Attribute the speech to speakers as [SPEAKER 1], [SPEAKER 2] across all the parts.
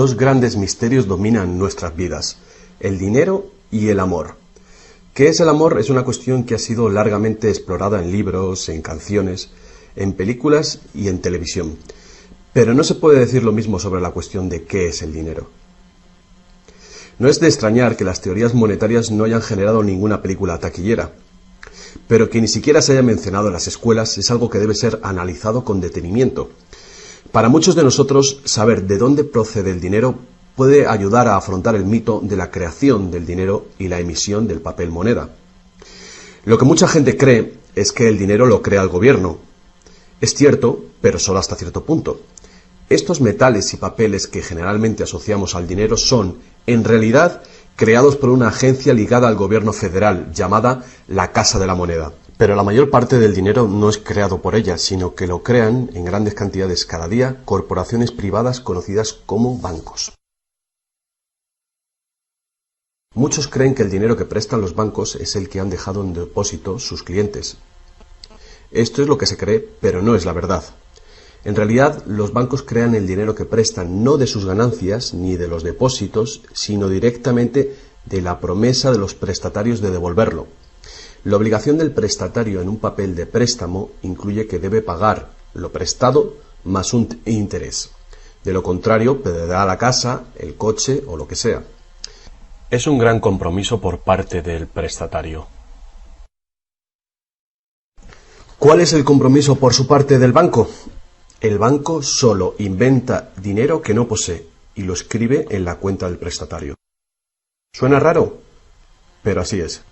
[SPEAKER 1] dos grandes misterios dominan nuestras vidas: el dinero y el amor. ¿Qué es el amor? Es una cuestión que ha sido largamente explorada en libros, en canciones, en películas y en televisión. Pero no se puede decir lo mismo sobre la cuestión de qué es el dinero. No es de extrañar que las teorías monetarias no hayan generado ninguna película taquillera, pero que ni siquiera se haya mencionado en las escuelas es algo que debe ser analizado con detenimiento. Para muchos de nosotros, saber de dónde procede el dinero puede ayudar a afrontar el mito de la creación del dinero y la emisión del papel moneda. Lo que mucha gente cree es que el dinero lo crea el gobierno. Es cierto, pero solo hasta cierto punto. Estos metales y papeles que generalmente asociamos al dinero son, en realidad, creados por una agencia ligada al gobierno federal, llamada la Casa de la Moneda. Pero la mayor parte del dinero no es creado por ella, sino que lo crean en grandes cantidades cada día corporaciones privadas conocidas como bancos. Muchos creen que el dinero que prestan los bancos es el que han dejado en depósito sus clientes. Esto es lo que se cree, pero no es la verdad. En realidad, los bancos crean el dinero que prestan no de sus ganancias ni de los depósitos, sino directamente de la promesa de los prestatarios de devolverlo. La obligación del prestatario en un papel de préstamo incluye que debe pagar lo prestado más un interés. De lo contrario, perderá la casa, el coche o lo que sea. Es un gran compromiso por parte del prestatario. ¿Cuál es el compromiso por su parte del banco? El banco solo inventa dinero que no posee y lo escribe en la cuenta del prestatario. ¿Suena raro? Pero así es.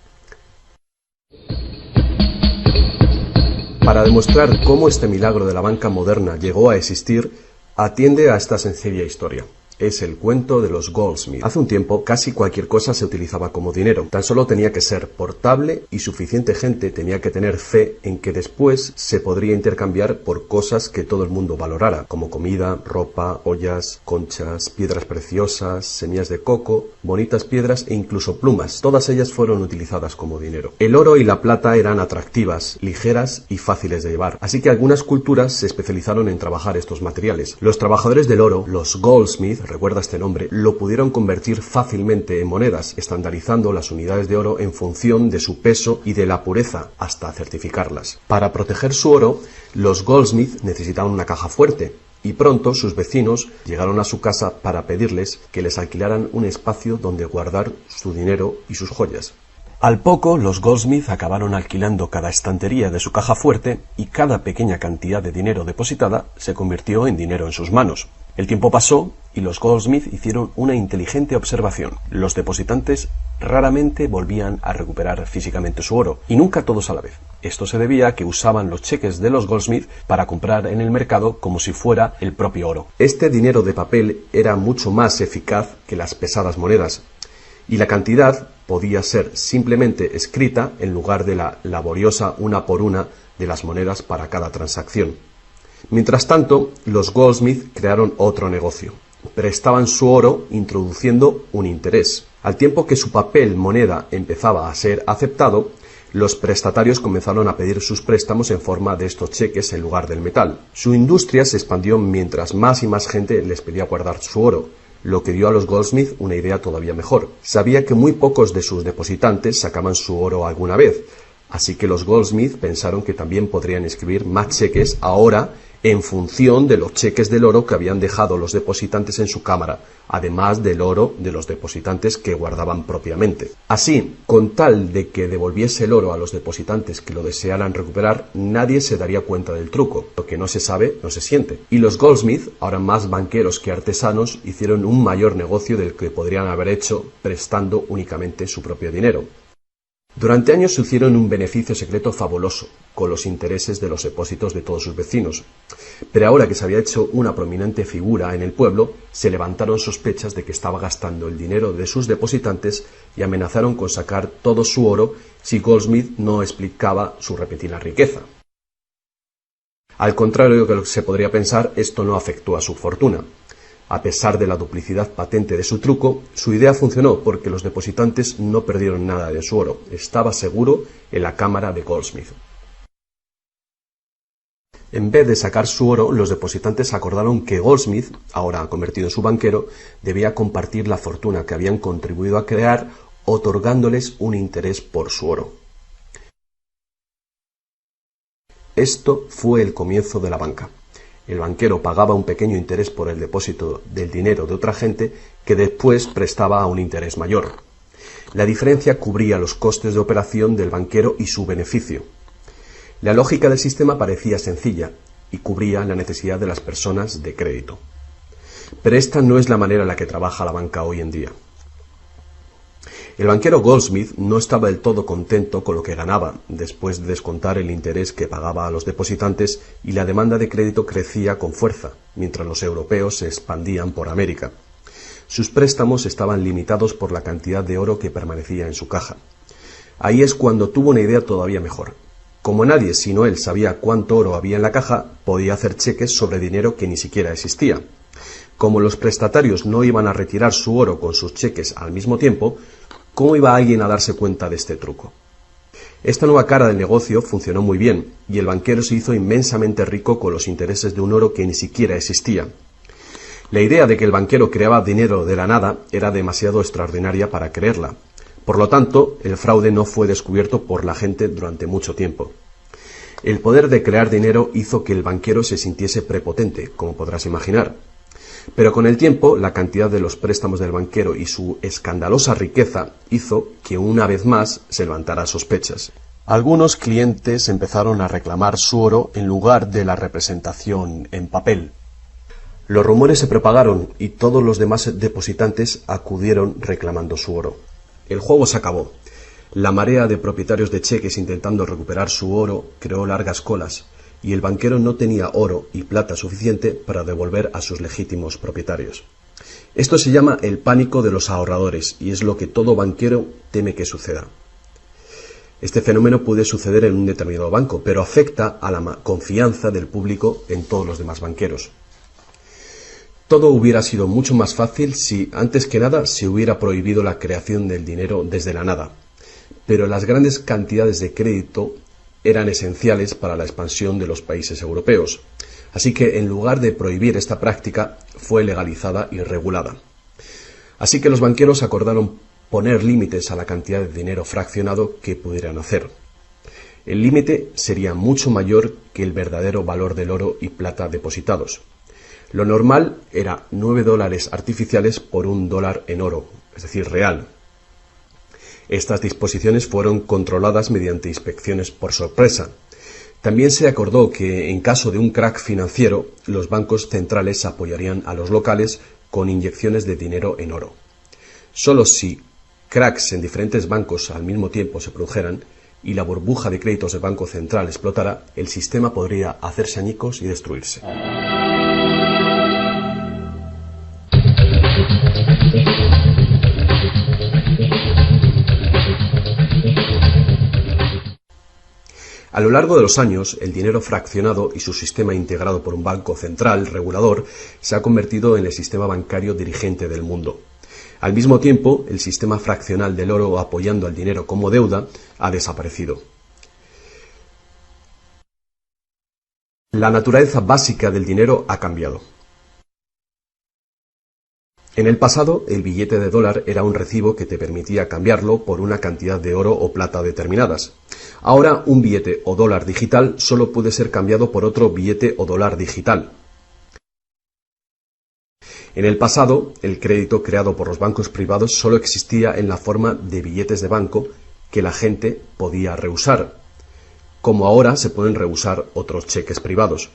[SPEAKER 1] Para demostrar cómo este milagro de la banca moderna llegó a existir, atiende a esta sencilla historia. Es el cuento de los Goldsmith. Hace un tiempo casi cualquier cosa se utilizaba como dinero. Tan solo tenía que ser portable y suficiente gente tenía que tener fe en que después se podría intercambiar por cosas que todo el mundo valorara, como comida, ropa, ollas, conchas, piedras preciosas, semillas de coco, bonitas piedras e incluso plumas. Todas ellas fueron utilizadas como dinero. El oro y la plata eran atractivas, ligeras y fáciles de llevar, así que algunas culturas se especializaron en trabajar estos materiales. Los trabajadores del oro, los Goldsmith, recuerda este nombre, lo pudieron convertir fácilmente en monedas, estandarizando las unidades de oro en función de su peso y de la pureza, hasta certificarlas. Para proteger su oro, los Goldsmith necesitaban una caja fuerte, y pronto sus vecinos llegaron a su casa para pedirles que les alquilaran un espacio donde guardar su dinero y sus joyas. Al poco, los Goldsmith acabaron alquilando cada estantería de su caja fuerte y cada pequeña cantidad de dinero depositada se convirtió en dinero en sus manos. El tiempo pasó y los Goldsmith hicieron una inteligente observación. Los depositantes raramente volvían a recuperar físicamente su oro, y nunca todos a la vez. Esto se debía a que usaban los cheques de los Goldsmith para comprar en el mercado como si fuera el propio oro. Este dinero de papel era mucho más eficaz que las pesadas monedas, y la cantidad podía ser simplemente escrita en lugar de la laboriosa una por una de las monedas para cada transacción. Mientras tanto, los Goldsmith crearon otro negocio. Prestaban su oro introduciendo un interés. Al tiempo que su papel moneda empezaba a ser aceptado, los prestatarios comenzaron a pedir sus préstamos en forma de estos cheques en lugar del metal. Su industria se expandió mientras más y más gente les pedía guardar su oro, lo que dio a los Goldsmith una idea todavía mejor. Sabía que muy pocos de sus depositantes sacaban su oro alguna vez, así que los Goldsmith pensaron que también podrían escribir más cheques ahora en función de los cheques del oro que habían dejado los depositantes en su cámara, además del oro de los depositantes que guardaban propiamente. Así, con tal de que devolviese el oro a los depositantes que lo desearan recuperar, nadie se daría cuenta del truco. Lo que no se sabe, no se siente. Y los Goldsmith, ahora más banqueros que artesanos, hicieron un mayor negocio del que podrían haber hecho prestando únicamente su propio dinero. Durante años se hicieron un beneficio secreto fabuloso, con los intereses de los depósitos de todos sus vecinos. Pero ahora que se había hecho una prominente figura en el pueblo, se levantaron sospechas de que estaba gastando el dinero de sus depositantes y amenazaron con sacar todo su oro si Goldsmith no explicaba su repentina riqueza. Al contrario de lo que se podría pensar, esto no afectó a su fortuna. A pesar de la duplicidad patente de su truco, su idea funcionó porque los depositantes no perdieron nada de su oro. Estaba seguro en la cámara de Goldsmith. En vez de sacar su oro, los depositantes acordaron que Goldsmith, ahora convertido en su banquero, debía compartir la fortuna que habían contribuido a crear, otorgándoles un interés por su oro. Esto fue el comienzo de la banca. El banquero pagaba un pequeño interés por el depósito del dinero de otra gente que después prestaba a un interés mayor. La diferencia cubría los costes de operación del banquero y su beneficio. La lógica del sistema parecía sencilla y cubría la necesidad de las personas de crédito. Pero esta no es la manera en la que trabaja la banca hoy en día. El banquero Goldsmith no estaba del todo contento con lo que ganaba, después de descontar el interés que pagaba a los depositantes, y la demanda de crédito crecía con fuerza, mientras los europeos se expandían por América. Sus préstamos estaban limitados por la cantidad de oro que permanecía en su caja. Ahí es cuando tuvo una idea todavía mejor. Como nadie sino él sabía cuánto oro había en la caja, podía hacer cheques sobre dinero que ni siquiera existía. Como los prestatarios no iban a retirar su oro con sus cheques al mismo tiempo, ¿cómo iba alguien a darse cuenta de este truco? Esta nueva cara del negocio funcionó muy bien, y el banquero se hizo inmensamente rico con los intereses de un oro que ni siquiera existía. La idea de que el banquero creaba dinero de la nada era demasiado extraordinaria para creerla. Por lo tanto, el fraude no fue descubierto por la gente durante mucho tiempo. El poder de crear dinero hizo que el banquero se sintiese prepotente, como podrás imaginar. Pero con el tiempo, la cantidad de los préstamos del banquero y su escandalosa riqueza hizo que una vez más se levantara sospechas. Algunos clientes empezaron a reclamar su oro en lugar de la representación en papel. Los rumores se propagaron y todos los demás depositantes acudieron reclamando su oro. El juego se acabó. La marea de propietarios de cheques intentando recuperar su oro creó largas colas, y el banquero no tenía oro y plata suficiente para devolver a sus legítimos propietarios. Esto se llama el pánico de los ahorradores, y es lo que todo banquero teme que suceda. Este fenómeno puede suceder en un determinado banco, pero afecta a la confianza del público en todos los demás banqueros. Todo hubiera sido mucho más fácil si, antes que nada, se hubiera prohibido la creación del dinero desde la nada. Pero las grandes cantidades de crédito eran esenciales para la expansión de los países europeos. Así que, en lugar de prohibir esta práctica, fue legalizada y regulada. Así que los banqueros acordaron poner límites a la cantidad de dinero fraccionado que pudieran hacer. El límite sería mucho mayor que el verdadero valor del oro y plata depositados. Lo normal era $9 artificiales por $1 en oro, es decir, real. Estas disposiciones fueron controladas mediante inspecciones por sorpresa. También se acordó que, en caso de un crack financiero, los bancos centrales apoyarían a los locales con inyecciones de dinero en oro. Solo si cracks en diferentes bancos al mismo tiempo se produjeran y la burbuja de créditos del Banco Central explotara, el sistema podría hacerse añicos y destruirse. A lo largo de los años, el dinero fraccionado y su sistema integrado por un banco central regulador se ha convertido en el sistema bancario dirigente del mundo. Al mismo tiempo, el sistema fraccional del oro apoyando al dinero como deuda ha desaparecido. La naturaleza básica del dinero ha cambiado. En el pasado, el billete de dólar era un recibo que te permitía cambiarlo por una cantidad de oro o plata determinadas. Ahora, un billete o dólar digital solo puede ser cambiado por otro billete o dólar digital. En el pasado, el crédito creado por los bancos privados solo existía en la forma de billetes de banco que la gente podía rehusar, como ahora se pueden rehusar otros cheques privados.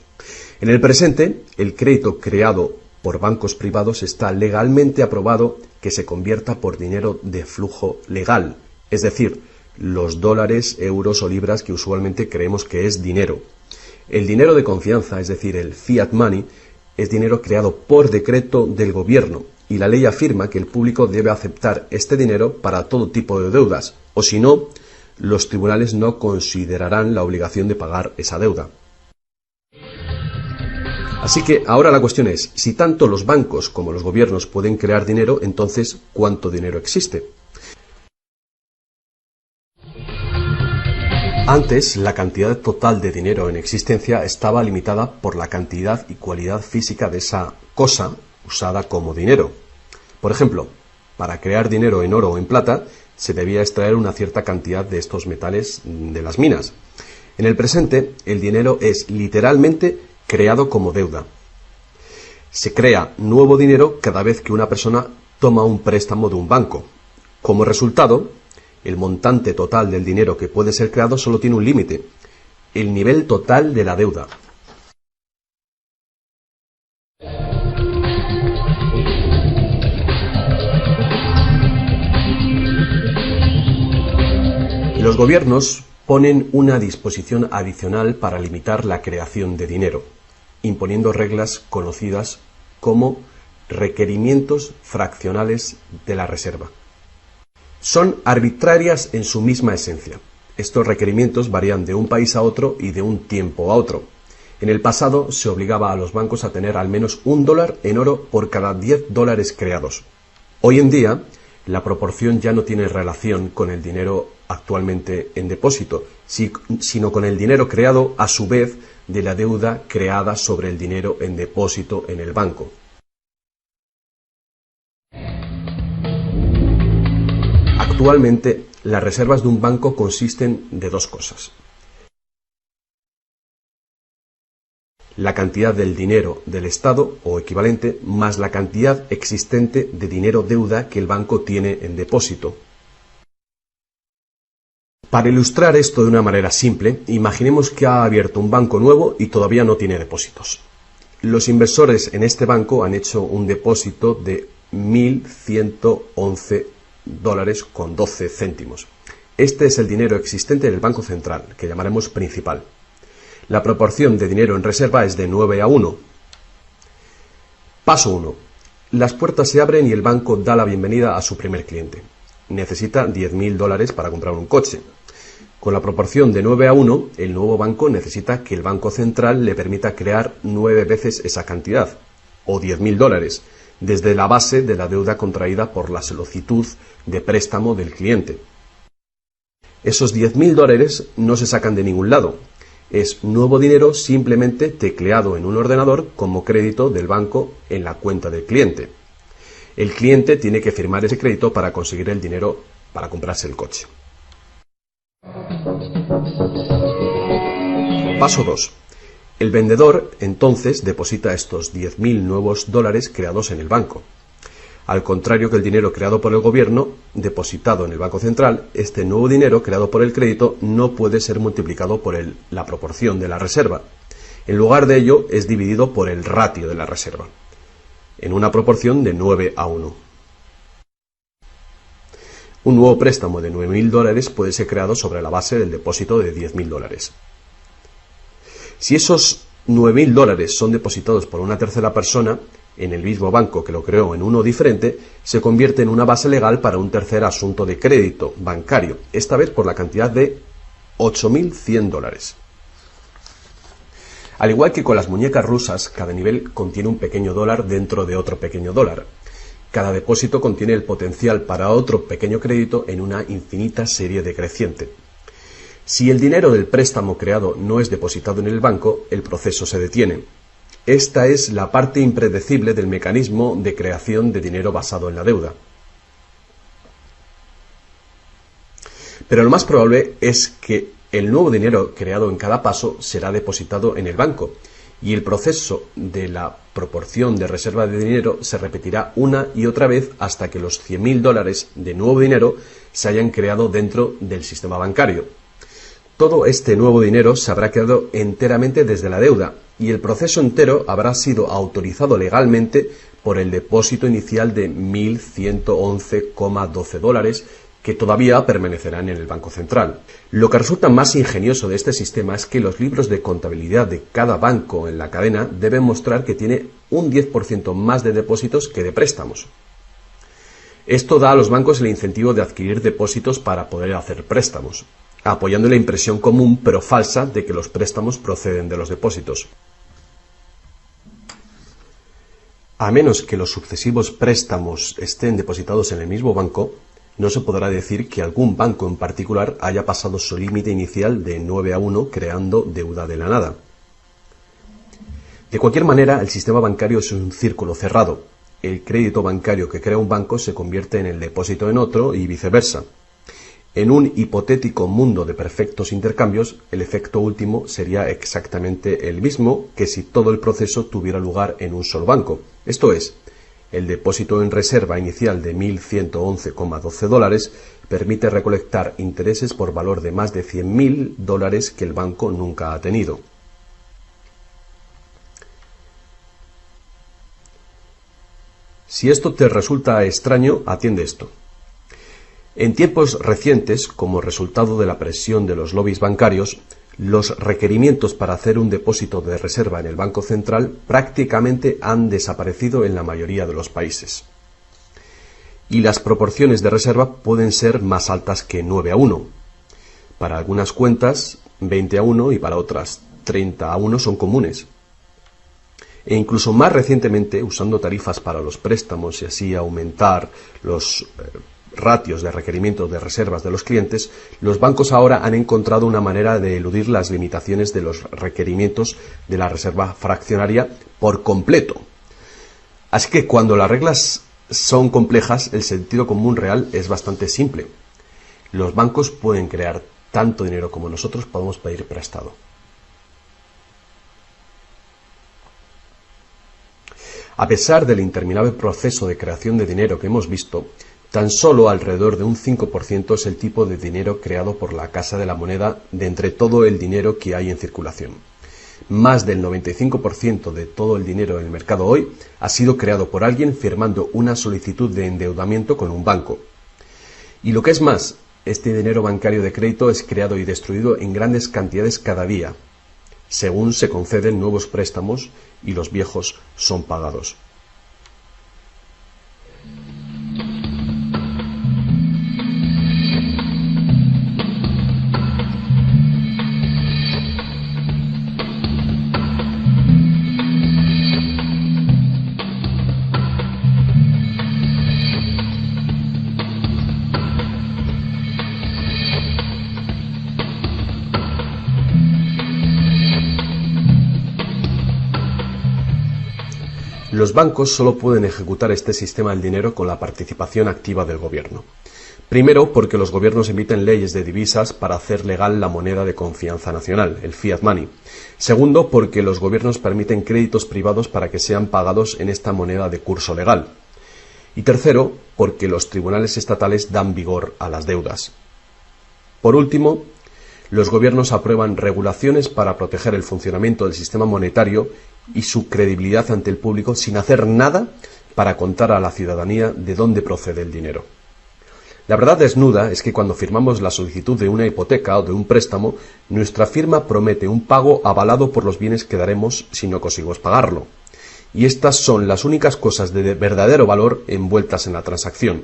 [SPEAKER 1] En el presente, el crédito creado por bancos privados está legalmente aprobado que se convierta por dinero de flujo legal, es decir, los dólares, euros o libras que usualmente creemos que es dinero. El dinero de confianza, es decir, el fiat money, es dinero creado por decreto del gobierno y la ley afirma que el público debe aceptar este dinero para todo tipo de deudas, o si no, los tribunales no considerarán la obligación de pagar esa deuda. Así que ahora la cuestión es, si tanto los bancos como los gobiernos pueden crear dinero, entonces, ¿cuánto dinero existe? Antes, la cantidad total de dinero en existencia estaba limitada por la cantidad y cualidad física de esa cosa usada como dinero. Por ejemplo, para crear dinero en oro o en plata, se debía extraer una cierta cantidad de estos metales de las minas. En el presente, el dinero es literalmente creado como deuda. Se crea nuevo dinero cada vez que una persona toma un préstamo de un banco. Como resultado, el montante total del dinero que puede ser creado solo tiene un límite: el nivel total de la deuda. Los gobiernos ponen una disposición adicional para limitar la creación de dinero, imponiendo reglas conocidas como requerimientos fraccionales de la reserva. Son arbitrarias en su misma esencia. Estos requerimientos varían de un país a otro y de un tiempo a otro. En el pasado se obligaba a los bancos a tener al menos $1 en oro por cada $10 creados. Hoy en día, la proporción ya no tiene relación con el dinero actualmente en depósito, sino con el dinero creado a su vez de la deuda creada sobre el dinero en depósito en el banco. Actualmente, las reservas de un banco consisten de dos cosas: la cantidad del dinero del Estado o equivalente más la cantidad existente de dinero deuda que el banco tiene en depósito. Para ilustrar esto de una manera simple, imaginemos que ha abierto un banco nuevo y todavía no tiene depósitos. Los inversores en este banco han hecho un depósito de $1.111,12. Este es el dinero existente en el Banco Central, que llamaremos principal. La proporción de dinero en reserva es de 9:1. Paso 1. Las puertas se abren y el banco da la bienvenida a su primer cliente. Necesita $10.000 para comprar un coche. Con la proporción de 9:1, el nuevo banco necesita que el Banco Central le permita crear 9 veces esa cantidad, o $10.000, desde la base de la deuda contraída por la solicitud de préstamo del cliente. Esos $10.000 no se sacan de ningún lado. Es nuevo dinero simplemente tecleado en un ordenador como crédito del banco en la cuenta del cliente. El cliente tiene que firmar ese crédito para conseguir el dinero para comprarse el coche. Paso 2. El vendedor entonces deposita estos 10.000 nuevos dólares creados en el banco. Al contrario que el dinero creado por el gobierno, depositado en el Banco Central, este nuevo dinero creado por el crédito no puede ser multiplicado por la proporción de la reserva. En lugar de ello, es dividido por el ratio de la reserva, en una proporción de 9:1. Un nuevo préstamo de $9.000 puede ser creado sobre la base del depósito de $10.000. Si esos $9.000 son depositados por una tercera persona en el mismo banco que lo creó en uno diferente, se convierte en una base legal para un tercer asunto de crédito bancario, esta vez por la cantidad de $8.100. Al igual que con las muñecas rusas, cada nivel contiene un pequeño dólar dentro de otro pequeño dólar. Cada depósito contiene el potencial para otro pequeño crédito en una infinita serie decreciente. Si el dinero del préstamo creado no es depositado en el banco, el proceso se detiene. Esta es la parte impredecible del mecanismo de creación de dinero basado en la deuda. Pero lo más probable es que el nuevo dinero creado en cada paso será depositado en el banco, y el proceso de la proporción de reserva de dinero se repetirá una y otra vez hasta que los $100.000 de nuevo dinero se hayan creado dentro del sistema bancario. Todo este nuevo dinero se habrá creado enteramente desde la deuda, y el proceso entero habrá sido autorizado legalmente por el depósito inicial de $1.111,12 que todavía permanecerán en el Banco Central. Lo que resulta más ingenioso de este sistema es que los libros de contabilidad de cada banco en la cadena deben mostrar que tiene un 10% más de depósitos que de préstamos. Esto da a los bancos el incentivo de adquirir depósitos para poder hacer préstamos, apoyando la impresión común pero falsa de que los préstamos proceden de los depósitos. A menos que los sucesivos préstamos estén depositados en el mismo banco, no se podrá decir que algún banco en particular haya pasado su límite inicial de 9-1 creando deuda de la nada. De cualquier manera, el sistema bancario es un círculo cerrado. El crédito bancario que crea un banco se convierte en el depósito en otro y viceversa. En un hipotético mundo de perfectos intercambios, el efecto último sería exactamente el mismo que si todo el proceso tuviera lugar en un solo banco. Esto es, el depósito en reserva inicial de $1.111,12 permite recolectar intereses por valor de más de $100.000 que el banco nunca ha tenido. Si esto te resulta extraño, atiende esto. En tiempos recientes, como resultado de la presión de los lobbies bancarios, los requerimientos para hacer un depósito de reserva en el Banco Central prácticamente han desaparecido en la mayoría de los países. Y las proporciones de reserva pueden ser más altas que 9-1. Para algunas cuentas, 20-1 y para otras, 30-1 son comunes. E incluso más recientemente, usando tarifas para los préstamos y así aumentar los ratios de requerimientos de reservas de los clientes, los bancos ahora han encontrado una manera de eludir las limitaciones de los requerimientos de la reserva fraccionaria por completo. Así que cuando las reglas son complejas, el sentido común real es bastante simple. Los bancos pueden crear tanto dinero como nosotros podemos pedir prestado. A pesar del interminable proceso de creación de dinero que hemos visto, tan solo alrededor de un 5% es el tipo de dinero creado por la Casa de la Moneda de entre todo el dinero que hay en circulación. Más del 95% de todo el dinero en el mercado hoy ha sido creado por alguien firmando una solicitud de endeudamiento con un banco. Y lo que es más, este dinero bancario de crédito es creado y destruido en grandes cantidades cada día, según se conceden nuevos préstamos y los viejos son pagados. Los bancos solo pueden ejecutar este sistema del dinero con la participación activa del gobierno. Primero, porque los gobiernos emiten leyes de divisas para hacer legal la moneda de confianza nacional, el fiat money. Segundo, porque los gobiernos permiten créditos privados para que sean pagados en esta moneda de curso legal. Y tercero, porque los tribunales estatales dan vigor a las deudas. Por último, los gobiernos aprueban regulaciones para proteger el funcionamiento del sistema monetario y su credibilidad ante el público sin hacer nada para contar a la ciudadanía de dónde procede el dinero. La verdad desnuda es que cuando firmamos la solicitud de una hipoteca o de un préstamo, nuestra firma promete un pago avalado por los bienes que daremos si no conseguimos pagarlo. Y estas son las únicas cosas de verdadero valor envueltas en la transacción.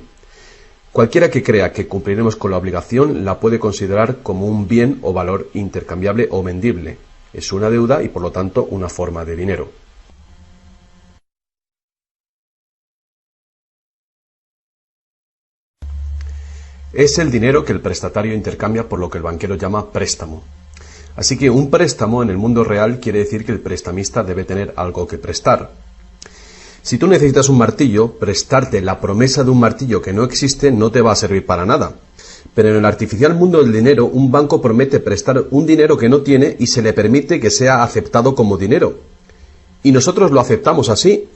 [SPEAKER 1] Cualquiera que crea que cumpliremos con la obligación la puede considerar como un bien o valor intercambiable o vendible. Es una deuda y por lo tanto una forma de dinero. Es el dinero que el prestatario intercambia por lo que el banquero llama préstamo. Así que un préstamo en el mundo real quiere decir que el prestamista debe tener algo que prestar. Si tú necesitas un martillo, prestarte la promesa de un martillo que no existe no te va a servir para nada. Pero en el artificial mundo del dinero, un banco promete prestar un dinero que no tiene y se le permite que sea aceptado como dinero. Y nosotros lo aceptamos así.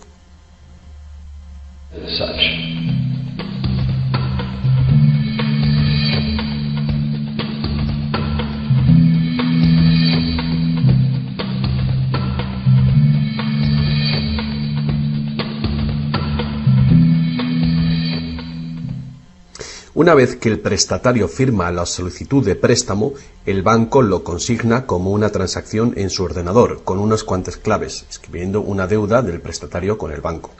[SPEAKER 1] Una vez que el prestatario firma la solicitud de préstamo, el banco lo consigna como una transacción en su ordenador, con unas cuantas claves, escribiendo una deuda del prestatario con el banco.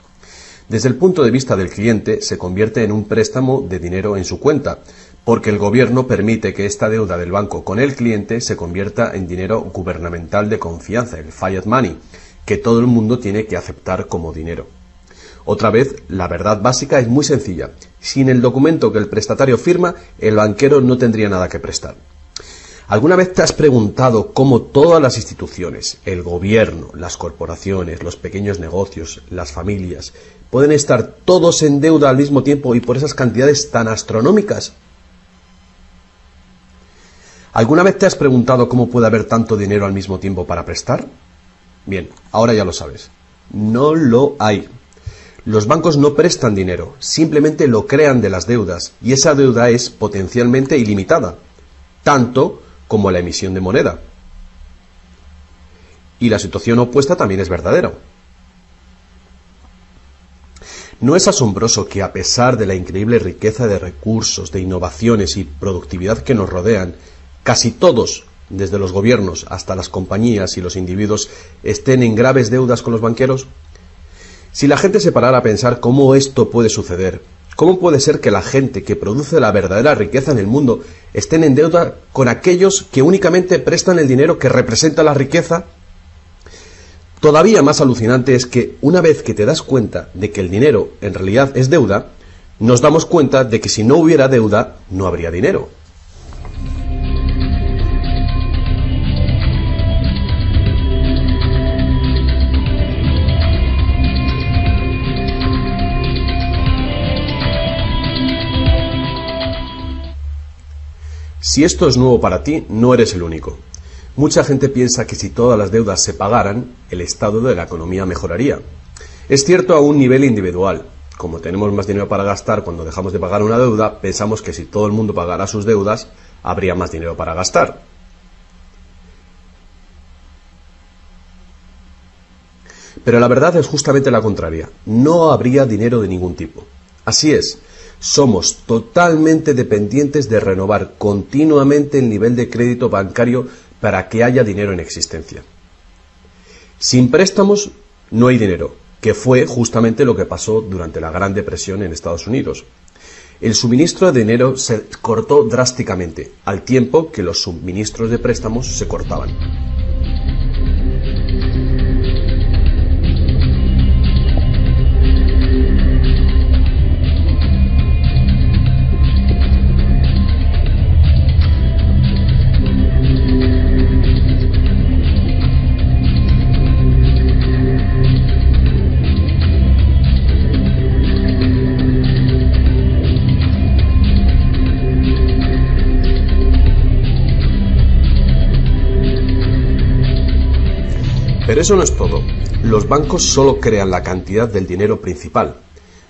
[SPEAKER 1] Desde el punto de vista del cliente, se convierte en un préstamo de dinero en su cuenta, porque el gobierno permite que esta deuda del banco con el cliente se convierta en dinero gubernamental de confianza, el fiat money, que todo el mundo tiene que aceptar como dinero. Otra vez, la verdad básica es muy sencilla. Sin el documento que el prestatario firma, el banquero no tendría nada que prestar. ¿Alguna vez te has preguntado cómo todas las instituciones, el gobierno, las corporaciones, los pequeños negocios, las familias, pueden estar todos en deuda al mismo tiempo y por esas cantidades tan astronómicas? ¿Alguna vez te has preguntado cómo puede haber tanto dinero al mismo tiempo para prestar? Bien, ahora ya lo sabes. No lo hay. Los bancos no prestan dinero, simplemente lo crean de las deudas, y esa deuda es potencialmente ilimitada, tanto como la emisión de moneda. Y la situación opuesta también es verdadera. ¿No es asombroso que a pesar de la increíble riqueza de recursos, de innovaciones y productividad que nos rodean, casi todos, desde los gobiernos hasta las compañías y los individuos, estén en graves deudas con los banqueros? Si la gente se parara a pensar cómo esto puede suceder, ¿cómo puede ser que la gente que produce la verdadera riqueza en el mundo estén en deuda con aquellos que únicamente prestan el dinero que representa la riqueza? Todavía más alucinante es que una vez que te das cuenta de que el dinero en realidad es deuda, nos damos cuenta de que si no hubiera deuda, no habría dinero. Si esto es nuevo para ti, no eres el único. Mucha gente piensa que si todas las deudas se pagaran, el estado de la economía mejoraría. Es cierto a un nivel individual. Como tenemos más dinero para gastar cuando dejamos de pagar una deuda, pensamos que si todo el mundo pagara sus deudas, habría más dinero para gastar. Pero la verdad es justamente la contraria. No habría dinero de ningún tipo. Así es. Somos totalmente dependientes de renovar continuamente el nivel de crédito bancario para que haya dinero en existencia. Sin préstamos no hay dinero, que fue justamente lo que pasó durante la Gran Depresión en Estados Unidos. El suministro de dinero se cortó drásticamente, al tiempo que los suministros de préstamos se cortaban. Pero eso no es todo. Los bancos solo crean la cantidad del dinero principal.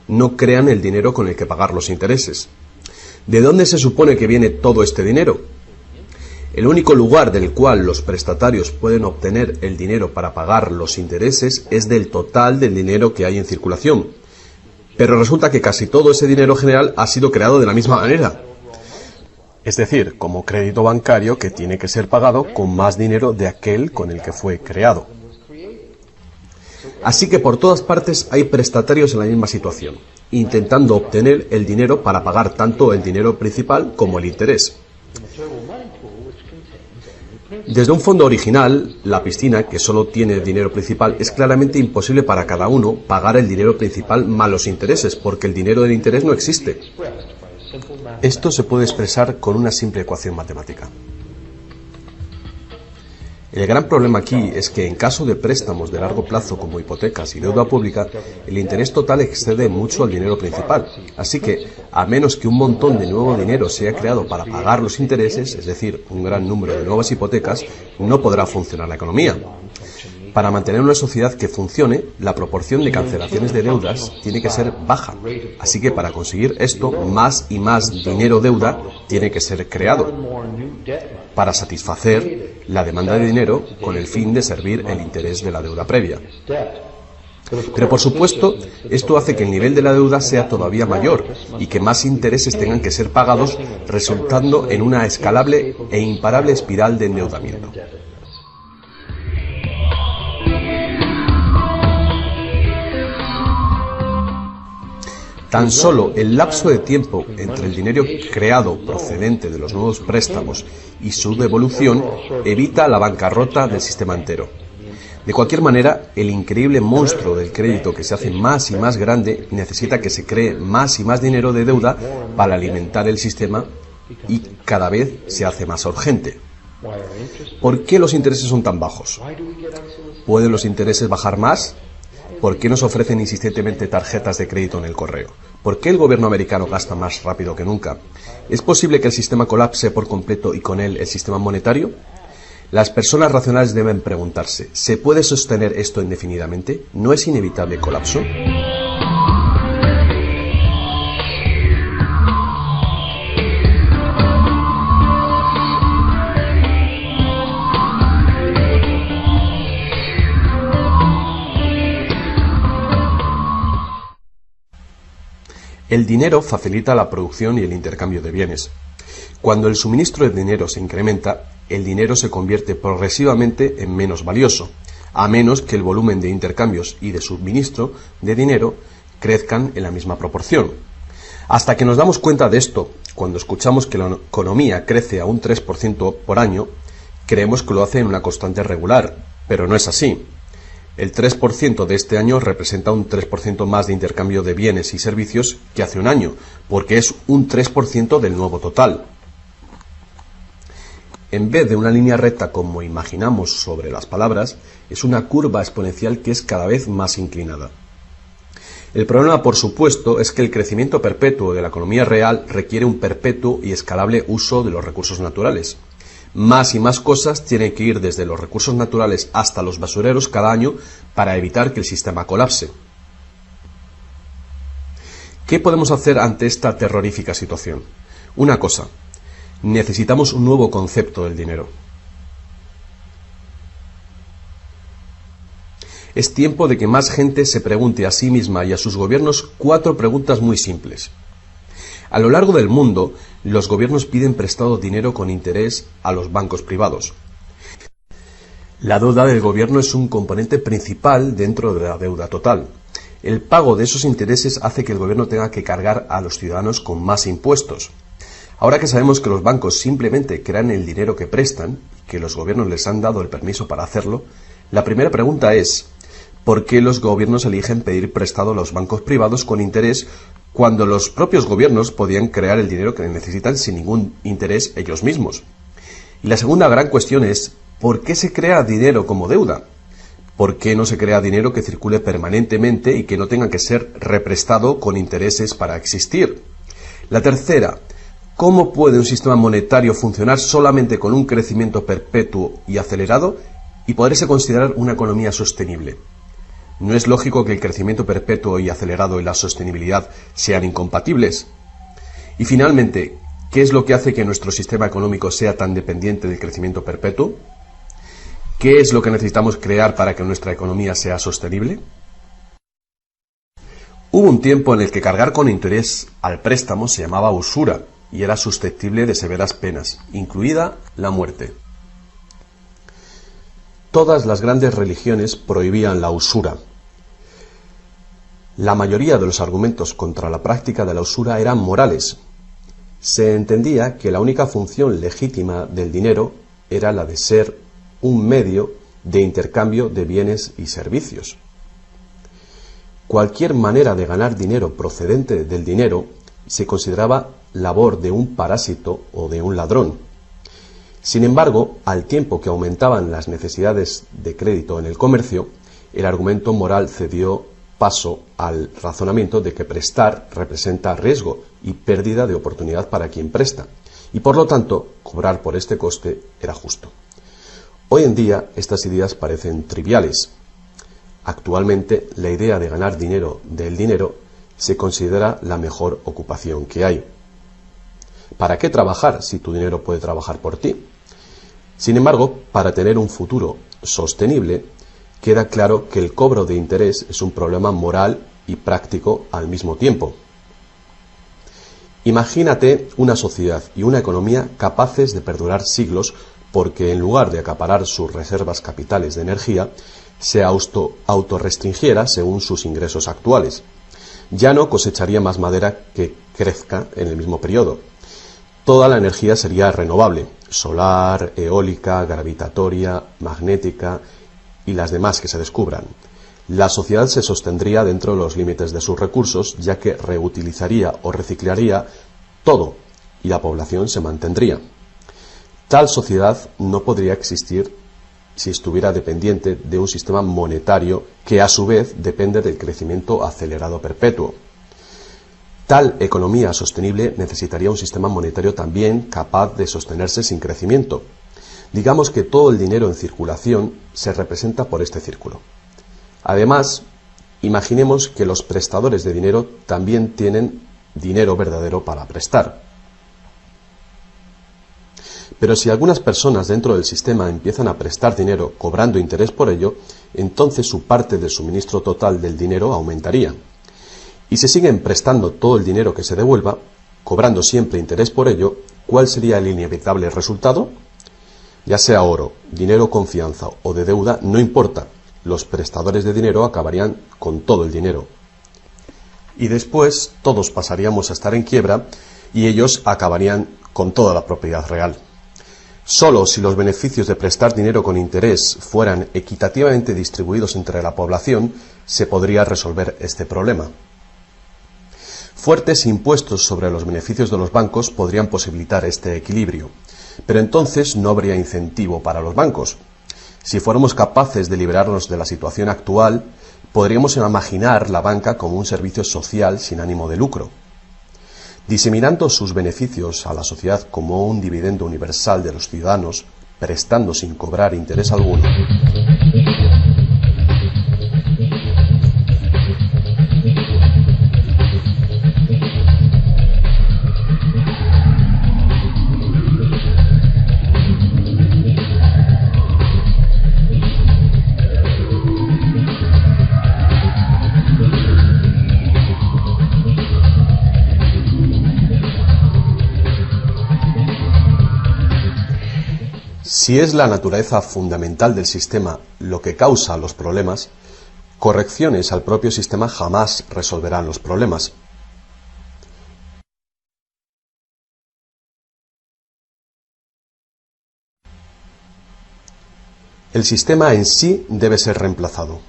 [SPEAKER 1] No crean el dinero con el que pagar los intereses. ¿De dónde se supone que viene todo este dinero? El único lugar del cual los prestatarios pueden obtener el dinero para pagar los intereses es del total del dinero que hay en circulación. Pero resulta que casi todo ese dinero general ha sido creado de la misma manera. Es decir, como crédito bancario que tiene que ser pagado con más dinero de aquel con el que fue creado. Así que por todas partes hay prestatarios en la misma situación, intentando obtener el dinero para pagar tanto el dinero principal como el interés. Desde un fondo original, la piscina, que solo tiene dinero principal, es claramente imposible para cada uno pagar el dinero principal más los intereses, porque el dinero del interés no existe. Esto se puede expresar con una simple ecuación matemática. El gran problema aquí es que en caso de préstamos de largo plazo como hipotecas y deuda pública, el interés total excede mucho al dinero principal. Así que, a menos que un montón de nuevo dinero sea creado para pagar los intereses, es decir, un gran número de nuevas hipotecas, no podrá funcionar la economía. Para mantener una sociedad que funcione, la proporción de cancelaciones de deudas tiene que ser baja. Así que para conseguir esto, más y más dinero deuda tiene que ser creado para satisfacer la demanda de dinero con el fin de servir el interés de la deuda previa. Pero por supuesto, esto hace que el nivel de la deuda sea todavía mayor y que más intereses tengan que ser pagados, resultando en una escalable e imparable espiral de endeudamiento. Tan solo el lapso de tiempo entre el dinero creado procedente de los nuevos préstamos y su devolución evita la bancarrota del sistema entero. De cualquier manera, el increíble monstruo del crédito que se hace más y más grande necesita que se cree más y más dinero de deuda para alimentar el sistema y cada vez se hace más urgente. ¿Por qué los intereses son tan bajos? ¿Pueden los intereses bajar más? ¿Por qué nos ofrecen insistentemente tarjetas de crédito en el correo? ¿Por qué el gobierno americano gasta más rápido que nunca? ¿Es posible que el sistema colapse por completo y con él el sistema monetario? Las personas racionales deben preguntarse, ¿se puede sostener esto indefinidamente? ¿No es inevitable el colapso? El dinero facilita la producción y el intercambio de bienes. Cuando el suministro de dinero se incrementa, el dinero se convierte progresivamente en menos valioso, a menos que el volumen de intercambios y de suministro de dinero crezcan en la misma proporción. Hasta que nos damos cuenta de esto, cuando escuchamos que la economía crece a un 3% por año, creemos que lo hace en una constante regular, pero no es así. El 3% de este año representa un 3% más de intercambio de bienes y servicios que hace un año, porque es un 3% del nuevo total. En vez de una línea recta como imaginamos sobre las palabras, es una curva exponencial que es cada vez más inclinada. El problema, por supuesto, es que el crecimiento perpetuo de la economía real requiere un perpetuo y escalable uso de los recursos naturales. Más y más cosas tienen que ir desde los recursos naturales hasta los basureros cada año para evitar que el sistema colapse. ¿Qué podemos hacer ante esta terrorífica situación? Una cosa, necesitamos un nuevo concepto del dinero. Es tiempo de que más gente se pregunte a sí misma y a sus gobiernos 4 preguntas muy simples. A lo largo del mundo, los gobiernos piden prestado dinero con interés a los bancos privados. La deuda del gobierno es un componente principal dentro de la deuda total. El pago de esos intereses hace que el gobierno tenga que cargar a los ciudadanos con más impuestos. Ahora que sabemos que los bancos simplemente crean el dinero que prestan y que los gobiernos les han dado el permiso para hacerlo, la primera pregunta es ¿por qué los gobiernos eligen pedir prestado a los bancos privados con interés cuando los propios gobiernos podían crear el dinero que necesitan sin ningún interés ellos mismos? Y la segunda gran cuestión es ¿por qué se crea dinero como deuda? ¿Por qué no se crea dinero que circule permanentemente y que no tenga que ser represtado con intereses para existir? La tercera, ¿cómo puede un sistema monetario funcionar solamente con un crecimiento perpetuo y acelerado y poderse considerar una economía sostenible? ¿No es lógico que el crecimiento perpetuo y acelerado y la sostenibilidad sean incompatibles? Y finalmente, ¿qué es lo que hace que nuestro sistema económico sea tan dependiente del crecimiento perpetuo? ¿Qué es lo que necesitamos crear para que nuestra economía sea sostenible? Hubo un tiempo en el que cargar con interés al préstamo se llamaba usura y era susceptible de severas penas, incluida la muerte. Todas las grandes religiones prohibían la usura. La mayoría de los argumentos contra la práctica de la usura eran morales. Se entendía que la única función legítima del dinero era la de ser un medio de intercambio de bienes y servicios. Cualquier manera de ganar dinero procedente del dinero se consideraba labor de un parásito o de un ladrón. Sin embargo, al tiempo que aumentaban las necesidades de crédito en el comercio, el argumento moral cedió paso al razonamiento de que prestar representa riesgo y pérdida de oportunidad para quien presta, y por lo tanto, cobrar por este coste era justo. Hoy en día, estas ideas parecen triviales. Actualmente, la idea de ganar dinero del dinero se considera la mejor ocupación que hay. ¿Para qué trabajar si tu dinero puede trabajar por ti? Sin embargo, para tener un futuro sostenible, queda claro que el cobro de interés es un problema moral y práctico al mismo tiempo. Imagínate una sociedad y una economía capaces de perdurar siglos porque en lugar de acaparar sus reservas capitales de energía, se autorrestringiera según sus ingresos actuales. Ya no cosecharía más madera que crezca en el mismo periodo. Toda la energía sería renovable, solar, eólica, gravitatoria, magnética, y las demás que se descubran. La sociedad se sostendría dentro de los límites de sus recursos, ya que reutilizaría o reciclaría todo y la población se mantendría. Tal sociedad no podría existir si estuviera dependiente de un sistema monetario que a su vez depende del crecimiento acelerado perpetuo. Tal economía sostenible necesitaría un sistema monetario también capaz de sostenerse sin crecimiento. Digamos que todo el dinero en circulación se representa por este círculo. Además, imaginemos que los prestadores de dinero también tienen dinero verdadero para prestar. Pero si algunas personas dentro del sistema empiezan a prestar dinero cobrando interés por ello, entonces su parte del suministro total del dinero aumentaría. Y si siguen prestando todo el dinero que se devuelva, cobrando siempre interés por ello, ¿cuál sería el inevitable resultado? Ya sea oro, dinero confianza o de deuda, no importa, los prestadores de dinero acabarían con todo el dinero. Y después todos pasaríamos a estar en quiebra y ellos acabarían con toda la propiedad real. Solo si los beneficios de prestar dinero con interés fueran equitativamente distribuidos entre la población, se podría resolver este problema. Fuertes impuestos sobre los beneficios de los bancos podrían posibilitar este equilibrio, pero entonces no habría incentivo para los bancos. Si fuéramos capaces de liberarnos de la situación actual, podríamos imaginar la banca como un servicio social sin ánimo de lucro, diseminando sus beneficios a la sociedad como un dividendo universal de los ciudadanos, prestando sin cobrar interés alguno. Si es la naturaleza fundamental del sistema lo que causa los problemas, correcciones al propio sistema jamás resolverán los problemas. El sistema en sí debe ser reemplazado.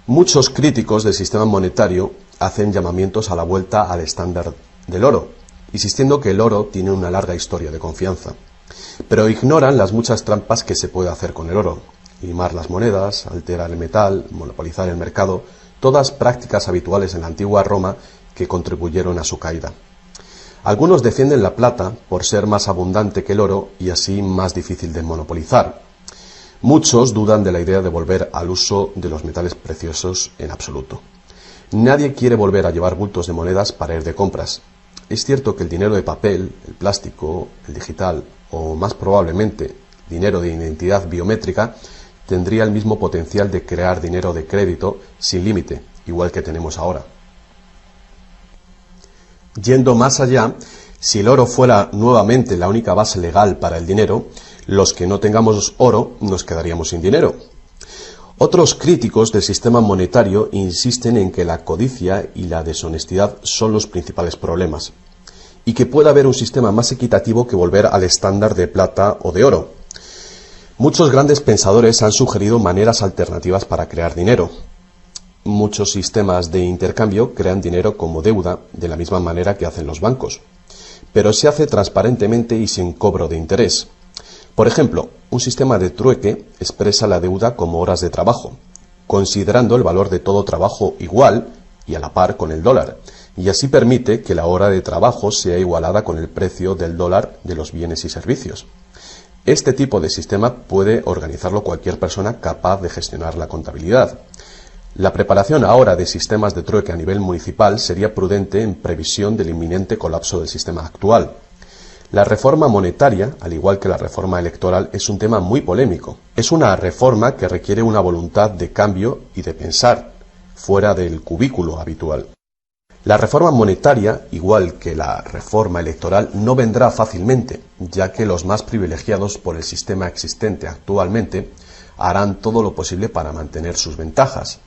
[SPEAKER 1] Muchos críticos del sistema monetario hacen llamamientos a la vuelta al estándar del oro, insistiendo que el oro tiene una larga historia de confianza. Pero ignoran las muchas trampas que se puede hacer con el oro: limar las monedas, alterar el metal, monopolizar el mercado, todas prácticas habituales en la antigua Roma que contribuyeron a su caída. Algunos defienden la plata por ser más abundante que el oro y así más difícil de monopolizar. Muchos dudan de la idea de volver al uso de los metales preciosos en absoluto. Nadie quiere volver a llevar bultos de monedas para ir de compras. Es cierto que el dinero de papel, el plástico, el digital o, más probablemente, dinero de identidad biométrica, tendría el mismo potencial de crear dinero de crédito sin límite, igual que tenemos ahora. Yendo más allá, si el oro fuera nuevamente la única base legal para el dinero, los que no tengamos oro nos quedaríamos sin dinero. Otros críticos del sistema monetario insisten en que la codicia y la deshonestidad son los principales problemas, y que puede haber un sistema más equitativo que volver al estándar de plata o de oro. Muchos grandes pensadores han sugerido maneras alternativas para crear dinero. Muchos sistemas de intercambio crean dinero como deuda de la misma manera que hacen los bancos, pero se hace transparentemente y sin cobro de interés. Por ejemplo, un sistema de trueque expresa la deuda como horas de trabajo, considerando el valor de todo trabajo igual y a la par con el dólar, y así permite que la hora de trabajo sea igualada con el precio del dólar de los bienes y servicios. Este tipo de sistema puede organizarlo cualquier persona capaz de gestionar la contabilidad. La preparación ahora de sistemas de trueque a nivel municipal sería prudente en previsión del inminente colapso del sistema actual. La reforma monetaria, al igual que la reforma electoral, es un tema muy polémico. Es una reforma que requiere una voluntad de cambio y de pensar, fuera del cubículo habitual. La reforma monetaria, igual que la reforma electoral, no vendrá fácilmente, ya que los más privilegiados por el sistema existente actualmente harán todo lo posible para mantener sus ventajas.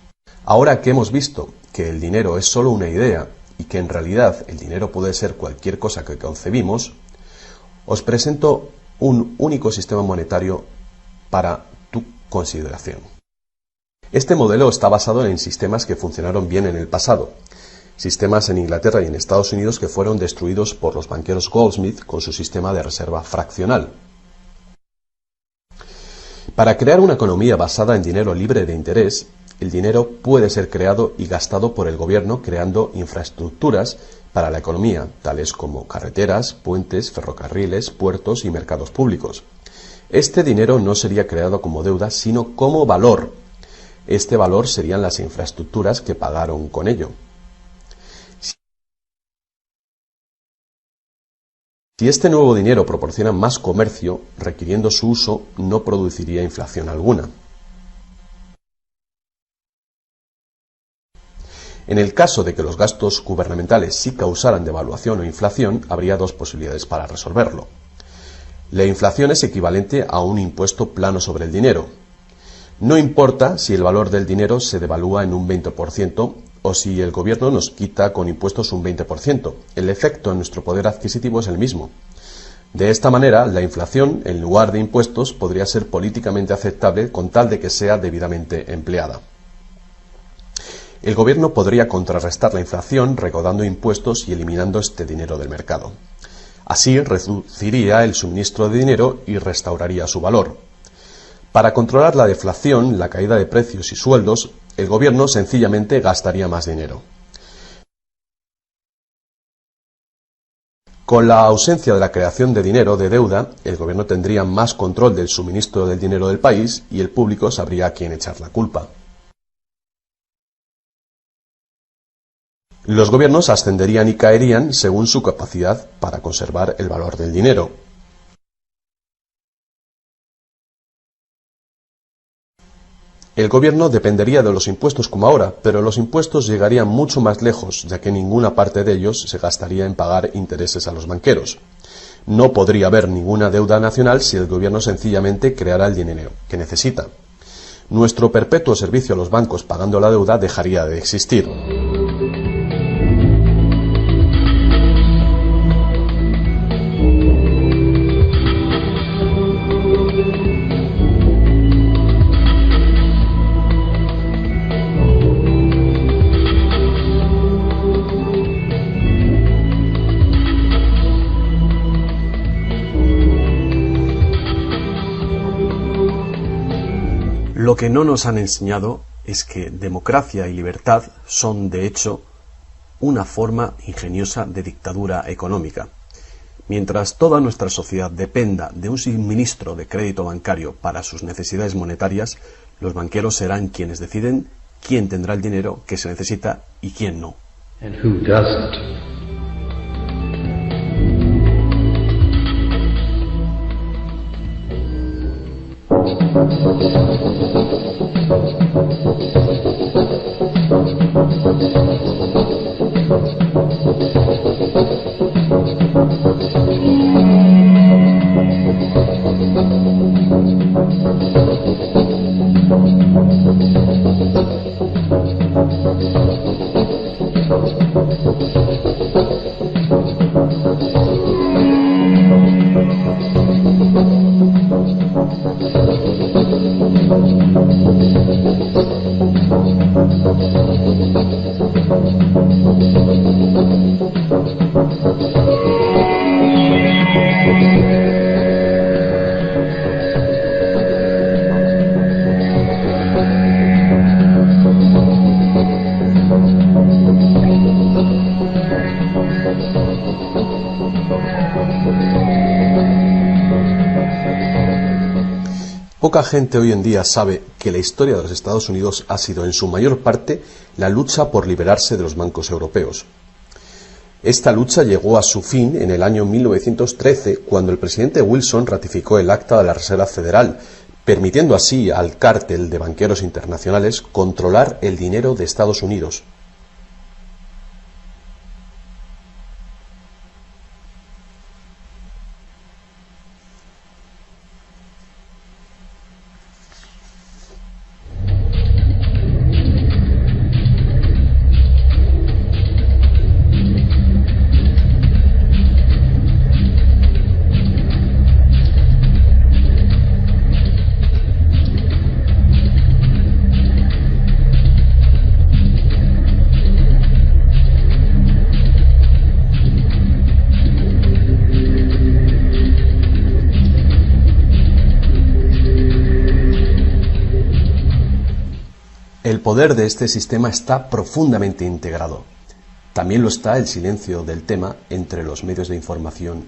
[SPEAKER 1] Ahora que hemos visto que el dinero es solo una idea y que en realidad el dinero puede ser cualquier cosa que concebimos, os presento un único sistema monetario para tu consideración. Este modelo está basado en sistemas que funcionaron bien en el pasado, sistemas en Inglaterra y en Estados Unidos que fueron destruidos por los banqueros Goldsmith con su sistema de reserva fraccional. Para crear una economía basada en dinero libre de interés, el dinero puede ser creado y gastado por el gobierno creando infraestructuras para la economía, tales como carreteras, puentes, ferrocarriles, puertos y mercados públicos. Este dinero no sería creado como deuda, sino como valor. Este valor serían las infraestructuras que pagaron con ello. Si este nuevo dinero proporciona más comercio, requiriendo su uso, no produciría inflación alguna. En el caso de que los gastos gubernamentales sí causaran devaluación o inflación, habría dos posibilidades para resolverlo. La inflación es equivalente a un impuesto plano sobre el dinero. No importa si el valor del dinero se devalúa en un 20% o si el gobierno nos quita con impuestos un 20%. El efecto en nuestro poder adquisitivo es el mismo. De esta manera, la inflación, en lugar de impuestos, podría ser políticamente aceptable con tal de que sea debidamente empleada. El gobierno podría contrarrestar la inflación recaudando impuestos y eliminando este dinero del mercado. Así reduciría el suministro de dinero y restauraría su valor. Para controlar la deflación, la caída de precios y sueldos, el gobierno sencillamente gastaría más dinero. Con la ausencia de la creación de dinero de deuda, el gobierno tendría más control del suministro del dinero del país y el público sabría a quién echar la culpa. Los gobiernos ascenderían y caerían según su capacidad para conservar el valor del dinero. El gobierno dependería de los impuestos como ahora, pero los impuestos llegarían mucho más lejos, ya que ninguna parte de ellos se gastaría en pagar intereses a los banqueros. No podría haber ninguna deuda nacional si el gobierno sencillamente creara el dinero que necesita. Nuestro perpetuo servicio a los bancos pagando la deuda dejaría de existir. Lo que no nos han enseñado es que democracia y libertad son, de hecho, una forma ingeniosa de dictadura económica. Mientras toda nuestra sociedad dependa de un suministro de crédito bancario para sus necesidades monetarias, los banqueros serán quienes deciden quién tendrá el dinero que se necesita y quién no.
[SPEAKER 2] And who doesn't.
[SPEAKER 1] Poca gente hoy en día sabe que la historia de los Estados Unidos ha sido en su mayor parte la lucha por liberarse de los bancos europeos. Esta lucha llegó a su fin en el año 1913, cuando el presidente Wilson ratificó el Acta de la Reserva Federal, permitiendo así al cártel de banqueros internacionales controlar el dinero de Estados Unidos. El poder de este sistema está profundamente integrado. También lo está el silencio del tema entre los medios de información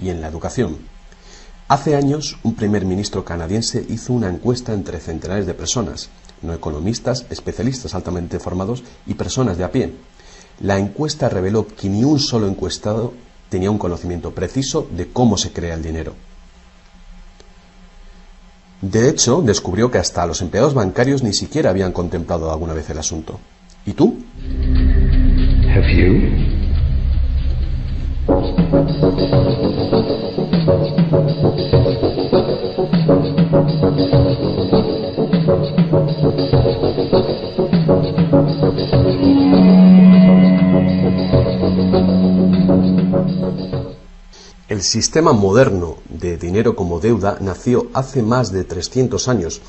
[SPEAKER 1] y en la educación. Hace años, un primer ministro canadiense hizo una encuesta entre centenares de personas, no economistas, especialistas altamente formados y personas de a pie. La encuesta reveló que ni un solo encuestado tenía un conocimiento preciso de cómo se crea el dinero. De hecho, descubrió que hasta los empleados bancarios ni siquiera habían contemplado alguna vez el asunto. ¿Y tú?
[SPEAKER 2] Have you?
[SPEAKER 1] El sistema moderno de dinero como deuda nació hace más de 300 años,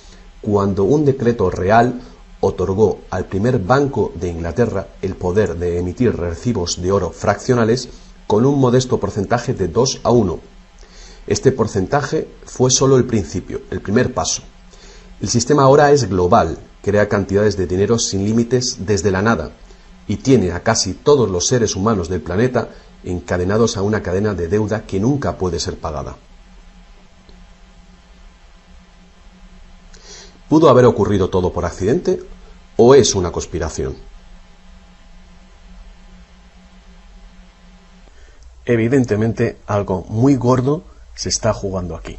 [SPEAKER 1] cuando un decreto real otorgó al primer Banco de Inglaterra el poder de emitir recibos de oro fraccionales con un modesto porcentaje de 2:1. Este porcentaje fue solo el principio, el primer paso. El sistema ahora es global, crea cantidades de dinero sin límites desde la nada y tiene a casi todos los seres humanos del planeta encadenados a una cadena de deuda que nunca puede ser pagada. ¿Pudo haber ocurrido todo por accidente o es una conspiración? Evidentemente, algo muy gordo se está jugando aquí.